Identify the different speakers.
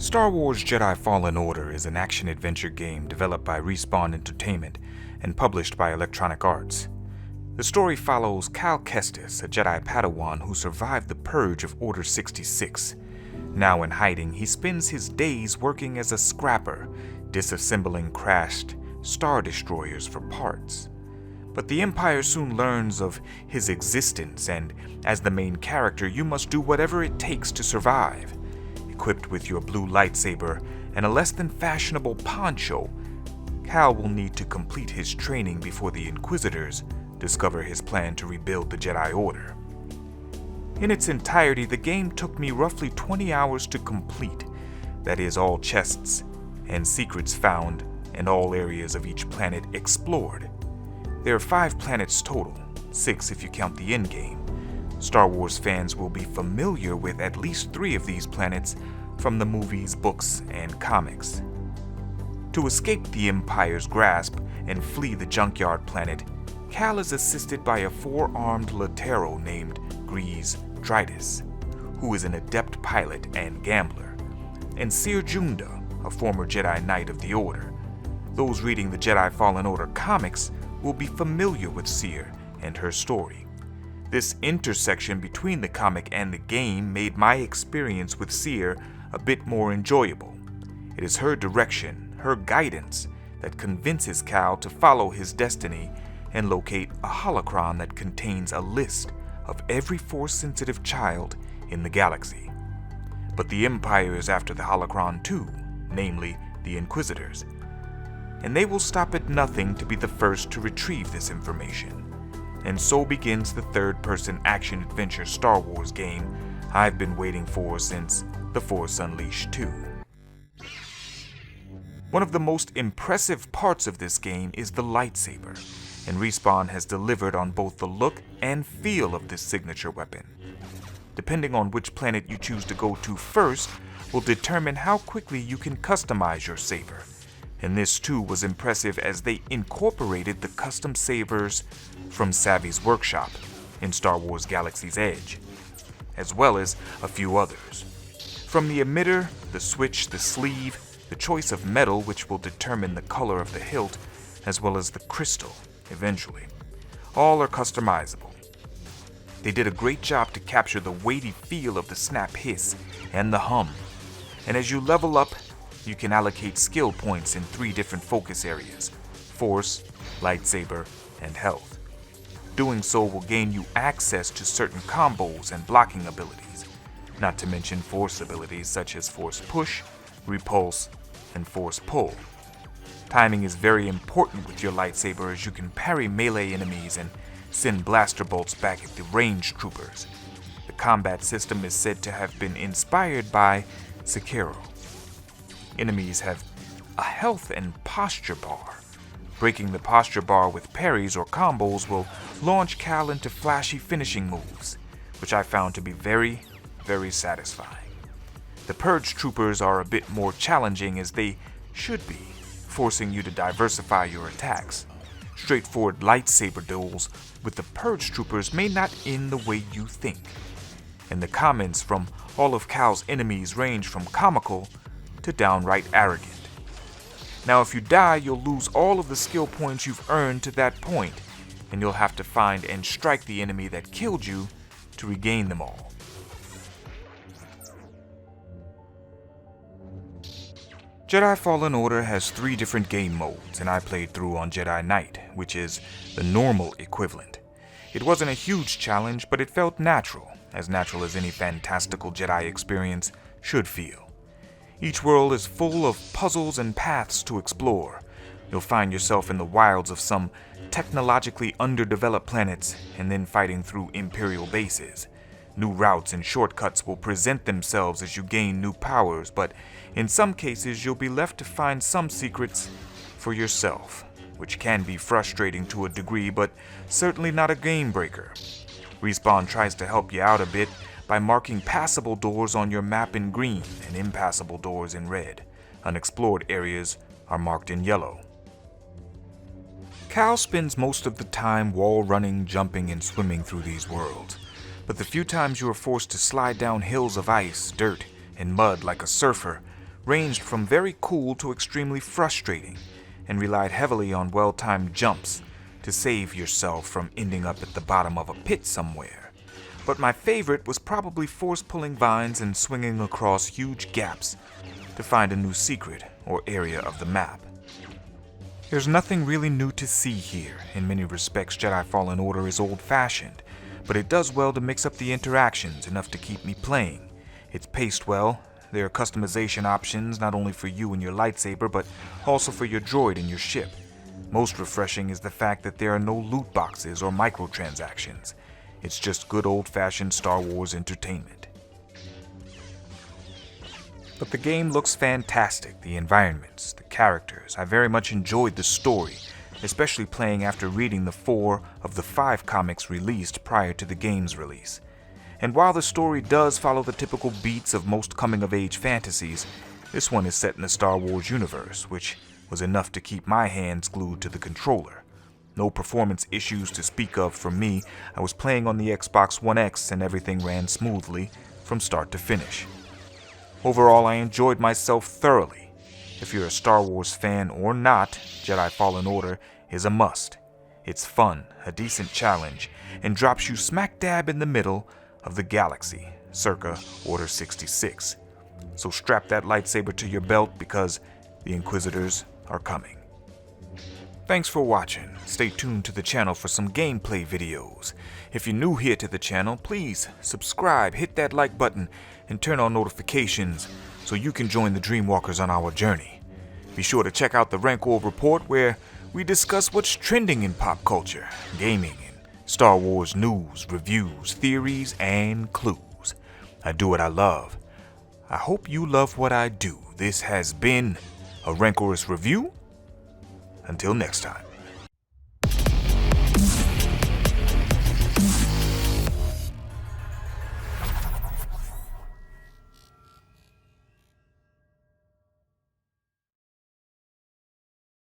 Speaker 1: Star Wars Jedi Fallen Order is an action-adventure game developed by Respawn Entertainment and published by Electronic Arts. The story follows Cal Kestis, a Jedi Padawan who survived the purge of Order 66. Now in hiding, he spends his days working as a scrapper, disassembling crashed Star Destroyers for parts. But the Empire soon learns of his existence, and as the main character, you must do whatever it takes to survive. Equipped with your blue lightsaber and a less than fashionable poncho, Cal will need to complete his training before the Inquisitors discover his plan to rebuild the Jedi Order. In its entirety, the game took me roughly 20 hours to complete. That is, all chests and secrets found and all areas of each planet explored. There are 5 planets total, 6 if you count the endgame. Star Wars fans will be familiar with at least 3 of these planets from the movies, books, and comics. To escape the Empire's grasp and flee the junkyard planet, Cal is assisted by a 4-armed Latero named Grease Dritus, who is an adept pilot and gambler, and Seer Junda, a former Jedi Knight of the Order. Those reading the Jedi Fallen Order comics will be familiar with Seer and her story. This intersection between the comic and the game made my experience with Seer a bit more enjoyable. It is her direction, her guidance, that convinces Cal to follow his destiny and locate a holocron that contains a list of every Force-sensitive child in the galaxy. But the Empire is after the holocron too, namely the Inquisitors, and they will stop at nothing to be the first to retrieve this information. And so begins the third-person action-adventure Star Wars game I've been waiting for since The Force Unleashed 2. One of the most impressive parts of this game is the lightsaber, and Respawn has delivered on both the look and feel of this signature weapon. Depending on which planet you choose to go to first will determine how quickly you can customize your saber. And this too was impressive as they incorporated the custom sabers from Savvy's workshop in Star Wars Galaxy's Edge, as well as a few others. From the emitter, the switch, the sleeve, the choice of metal which will determine the color of the hilt, as well as the crystal, eventually. All are customizable. They did a great job to capture the weighty feel of the snap hiss and the hum. And as you level up, you can allocate skill points in 3 different focus areas: Force, Lightsaber, and Health. Doing so will gain you access to certain combos and blocking abilities, not to mention Force abilities such as Force Push, Repulse, and Force Pull. Timing is very important with your lightsaber as you can parry melee enemies and send blaster bolts back at the ranged troopers. The combat system is said to have been inspired by Sekiro. Enemies have a health and posture bar. Breaking the posture bar with parries or combos will launch Cal into flashy finishing moves, which I found to be very, very satisfying. The Purge troopers are a bit more challenging as they should be, forcing you to diversify your attacks. Straightforward lightsaber duels with the Purge troopers may not end the way you think. And the comments from all of Cal's enemies range from comical to downright arrogant. Now if you die, you'll lose all of the skill points you've earned to that point, and you'll have to find and strike the enemy that killed you to regain them all. Jedi Fallen Order has 3 different game modes, and I played through on Jedi Knight, which is the normal equivalent. It wasn't a huge challenge, but it felt natural as any fantastical Jedi experience should feel. Each world is full of puzzles and paths to explore. You'll find yourself in the wilds of some technologically underdeveloped planets and then fighting through Imperial bases. New routes and shortcuts will present themselves as you gain new powers, but in some cases you'll be left to find some secrets for yourself, which can be frustrating to a degree, but certainly not a game breaker. Respawn tries to help you out a bit by marking passable doors on your map in green and impassable doors in red. Unexplored areas are marked in yellow. Cal spends most of the time wall running, jumping, and swimming through these worlds, but the few times you are forced to slide down hills of ice, dirt, and mud like a surfer ranged from very cool to extremely frustrating, and relied heavily on well-timed jumps to save yourself from ending up at the bottom of a pit somewhere. But my favorite was probably force-pulling vines and swinging across huge gaps to find a new secret or area of the map. There's nothing really new to see here. In many respects, Jedi Fallen Order is old-fashioned, but it does well to mix up the interactions enough to keep me playing. It's paced well. There are customization options not only for you and your lightsaber, but also for your droid and your ship. Most refreshing is the fact that there are no loot boxes or microtransactions. It's just good old-fashioned Star Wars entertainment. But the game looks fantastic, the environments, the characters. I very much enjoyed the story, especially playing after reading the 4 of the 5 comics released prior to the game's release. And while the story does follow the typical beats of most coming-of-age fantasies, this one is set in the Star Wars universe, which was enough to keep my hands glued to the controller. No performance issues to speak of for me. I was playing on the Xbox One X and everything ran smoothly from start to finish. Overall, I enjoyed myself thoroughly. If you're a Star Wars fan or not, Jedi Fallen Order is a must. It's fun, a decent challenge, and drops you smack dab in the middle of the galaxy, circa Order 66. So strap that lightsaber to your belt because the Inquisitors are coming. Thanks for watching. Stay tuned to the channel for some gameplay videos. If you're new here to the channel, please subscribe, hit that like button, and turn on notifications so you can join the Dreamwalkers on our journey. Be sure to check out the Rancorous report where we discuss what's trending in pop culture, gaming, and Star Wars news, reviews, theories, and clues. I do what I love. I hope you love what I do. This has been a Rancorous review. Until next time.